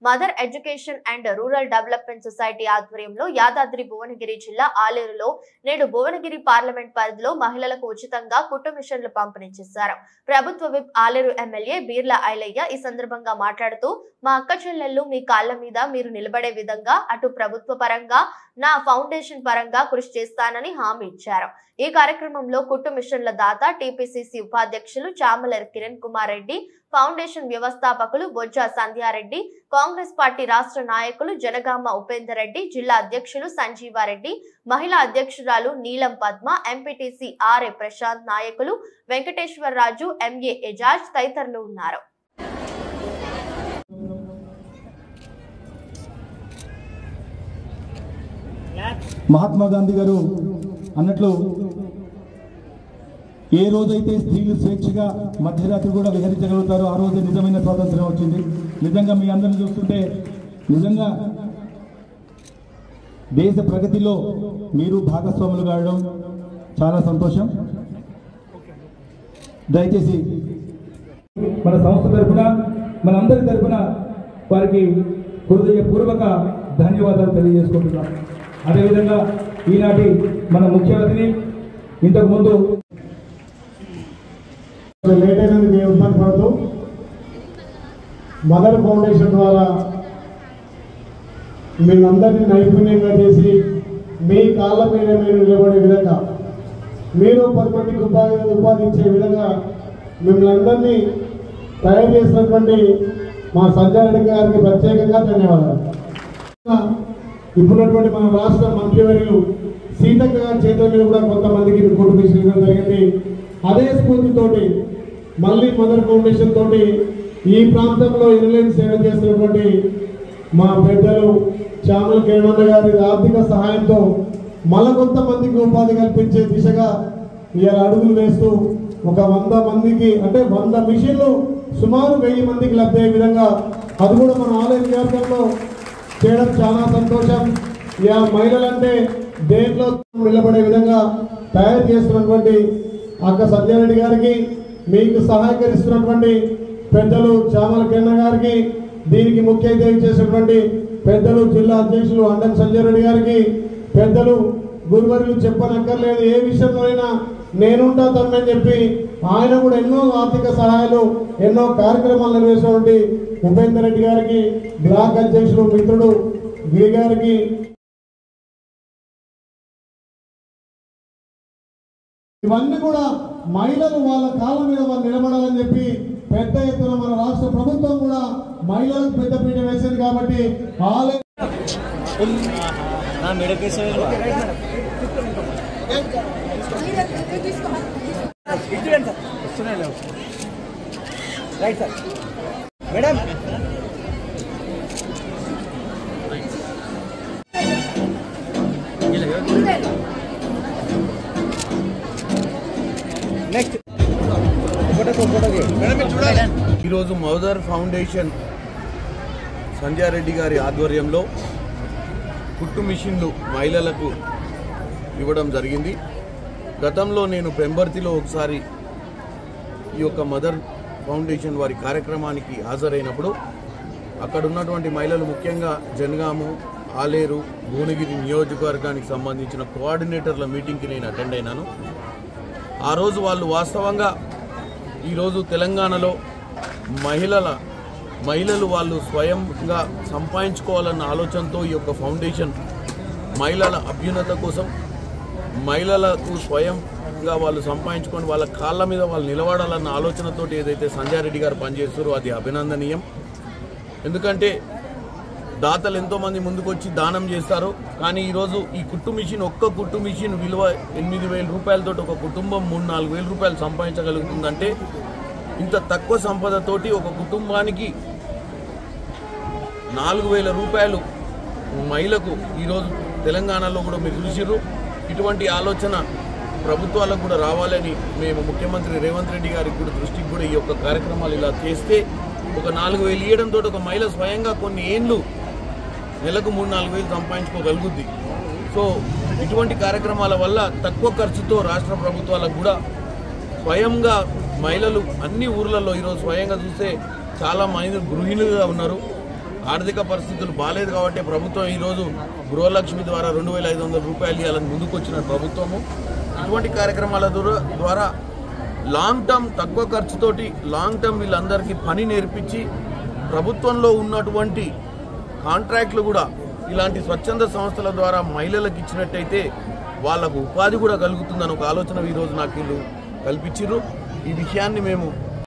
Mother education and rural development society ఆధ్వర్యంలో యాదాద్రి భువనగిరి జిల్లా ఆలేరులో నేడు భువనగిరి పార్లమెంట్ పరిధిలో మహిళలకు ఉచితంగా కుట్టు మిషన్లు పంపిణీ చేశారు. ప్రభుత్వ విప్ ఆలేరు ఎమ్మెల్యే బీర్ల ఐలయ్య ఈ సందర్భంగా మాట్లాడుతూ, మా అక్క చెల్లెళ్ళు మీ కాళ్ల మీద మీరు నిలబడే విధంగా అటు ప్రభుత్వ పరంగా నా ఫౌండేషన్ పరంగా కృషి చేస్తానని హామీ ఇచ్చారు. ఈ కార్యక్రమంలో కుట్టు మిషన్ల దాత టీపీసీసీ ఉపాధ్యక్షులు చామలర్ కిరణ్ కుమార్ రెడ్డి, ఫౌండేషన్ వ్యవస్థాపకులు బొజ్జ సంధ్యారెడ్డి, కాంగ్రెస్ పార్టీ రాష్ట్ర నాయకులు జనగామ ఉపేందర్ రెడ్డి, జిల్లా అధ్యక్షులు సంజీవారెడ్డి, మహిళా అధ్యక్షురాలు నీలం పద్మ, ఎంపీటీసీ ఆర్ఏ ప్రశాంత్, నాయకులు వెంకటేశ్వర రాజు, ఎంఏ ఎజాజ్ తదితరులు ఉన్నారు. మహాత్మా గాంధీ గారు అన్నట్లు ఏ రోజైతే స్త్రీలు స్వేచ్ఛగా మధ్యరాత్రి కూడా విహరించగలుగుతారో ఆ రోజు నిజమైన స్వాతంత్రం వచ్చింది. నిజంగా మీ అందరిని చూస్తుంటే నిజంగా దేశ ప్రగతిలో మీరు భాగస్వాములు కావడం చాలా సంతోషం. దయచేసి మన సంస్థ తరఫున మనందరి తరఫున వారికి హృదయపూర్వక ధన్యవాదాలు తెలియజేసుకుంటున్నాం. అదేవిధంగా ఈనాటి మన ముఖ్య అతిథి ఇంతకుముందు లేట్ అయినందుకు ఇబ్బంది పడుతూ మదర్ ఫౌండేషన్ ద్వారా మీరందరినీ నైపుణ్యంగా చేసి మీ కాళ్ళ మీద మీరు నిలబడే విధంగా, మీరు 10 మందికి ఉపాధి ఇచ్చే విధంగా మిమ్మల్ని అందరినీ తయారు చేసినటువంటి మా సంజయ్ గారికి ప్రత్యేకంగా ధన్యవాదాలు. ఇప్పుడున్నటువంటి మన రాష్ట్ర మంత్రివర్యులు సీతక్క గారి చేతుల మీద కూడా కొంతమందికి కుట్టు మిషన్ ఇవ్వడం జరిగింది. అదే స్ఫూర్తితోటి మళ్ళీ మదర్ ఫౌండేషన్ తోటి ఈ ప్రాంతంలో ఎనలేని సేవ చేస్తున్నటువంటి మా పెద్దలు చామల కిరణ్ గారి ఆర్థిక సహాయంతో కొంతమందికి ఉపాధి కల్పించే దిశగా ఇలా అడుగులు వేస్తూ ఒక 100 మందికి అంటే 100 మిషన్లు సుమారు 1000 మందికి లభ్యమయ్యే విధంగా అది కూడా మన ఆలయ నియోజకవర్గంలో చేయడం చాలా సంతోషం. ఇక మహిళలంటే దేంట్లో నిలబడే విధంగా తయారు చేస్తున్నటువంటి అక్క సంధ్యారెడ్డి గారికి, మీకు సహాయకరిస్తున్నటువంటి పెద్దలు చామల కిరణ్ గారికి, దీనికి ముఖ్య అతిథి చేసినటువంటి పెద్దలు జిల్లా అధ్యక్షులు అండం సంజయ్ రెడ్డి గారికి, పెద్దలు గురువర్యులు చెప్పనక్కర్లేదు, ఏ విషయంలోనైనా నేనుంటా తమ్మని చెప్పి ఆయన కూడా ఎన్నో ఆర్థిక సహాయాలు ఎన్నో కార్యక్రమాలు నిర్వహించినటువంటి ఉపేందర్ రెడ్డి గారికి, బ్లాక్ అధ్యక్షులు మిత్రుడు గిరి గారికి, ఇవన్నీ కూడా మహిళలు వాళ్ళ కాళ్ళ మీద వాళ్ళు నిలబడాలని చెప్పి పెద్ద ఎత్తున మన రాష్ట్ర ప్రభుత్వం కూడా మహిళలకు పెద్ద పీట వేసింది. కాబట్టి ఈరోజు మదర్ ఫౌండేషన్ సంజయ్ రెడ్డి గారి ఆధ్వర్యంలో కుట్టు మిషన్లు మహిళలకు ఇవ్వడం జరిగింది. గతంలో నేను పెంబర్తిలో ఒకసారి ఈ యొక్క మదర్ ఫౌండేషన్ వారి కార్యక్రమానికి హాజరైనప్పుడు అక్కడ ఉన్నటువంటి మహిళలు ముఖ్యంగా జనగాము, ఆలేరు, భువనగిరి నియోజకవర్గానికి సంబంధించిన కోఆర్డినేటర్ల మీటింగ్కి నేను అటెండ్ అయినాను. ఆ రోజు వాళ్ళు వాస్తవంగా ఈరోజు తెలంగాణలో మహిళలు వాళ్ళు స్వయంగా సంపాదించుకోవాలన్న ఆలోచనతో ఈ యొక్క ఫౌండేషన్ మహిళల అభ్యున్నత కోసం, మహిళలకు స్వయంగా వాళ్ళు సంపాదించుకొని వాళ్ళ కాళ్ళ మీద వాళ్ళు నిలబడాలన్న ఆలోచనతో ఏదైతే సంజయ్ రెడ్డి గారు పనిచేస్తారో అది అభినందనీయం. ఎందుకంటే దాతలు ఎంతోమంది ముందుకొచ్చి దానం చేస్తారు. కానీ ఈరోజు ఈ కుట్టు మిషన్, ఒక్క కుట్టు మిషన్ విలువ 8,000 రూపాయలతో ఒక కుటుంబం 3-4 రూపాయలు సంపాదించగలుగుతుందంటే ఇంత తక్కువ సంపదతోటి ఒక కుటుంబానికి 4,000 రూపాయలు మహిళకు ఈరోజు తెలంగాణలో కూడా మీరు చూసిర్రు. ఇటువంటి ఆలోచన ప్రభుత్వాలకు కూడా రావాలని మేము ముఖ్యమంత్రి రేవంత్ రెడ్డి గారికి కూడా దృష్టికి కూడా ఈ యొక్క కార్యక్రమాలు ఇలా చేస్తే ఒక 4,000 ఇవ్వడంతో ఒక మహిళ స్వయంగా కొన్ని ఏళ్ళు నెలకు 3-4 సంపాదించుకోగలుగుద్ది. సో ఇటువంటి కార్యక్రమాల వల్ల తక్కువ ఖర్చుతో రాష్ట్ర ప్రభుత్వాలకు కూడా స్వయంగా మహిళలు అన్ని ఊర్లలో ఈరోజు స్వయంగా చూస్తే చాలా మంది గృహిణులుగా ఉన్నారు. ఆర్థిక పరిస్థితులు బాలేదు కాబట్టి ప్రభుత్వం ఈరోజు గృహలక్ష్మి ద్వారా 2500 రూపాయలు ఇవ్వాలని ముందుకు వచ్చిన ప్రభుత్వము ఇటువంటి కార్యక్రమాల ద్వారా లాంగ్ టర్మ్ తక్కువ ఖర్చుతోటి లాంగ్ టర్మ్ వీళ్ళందరికీ పని నేర్పించి ప్రభుత్వంలో ఉన్నటువంటి కాంట్రాక్టులు కూడా ఇలాంటి స్వచ్ఛంద సంస్థల ద్వారా మహిళలకు ఇచ్చినట్టయితే వాళ్లకు ఉపాధి కూడా కలుగుతుందని ఒక ఆలోచన ఈరోజు నాకు వీళ్ళు కల్పించారు. ఈ విషయాన్ని మేము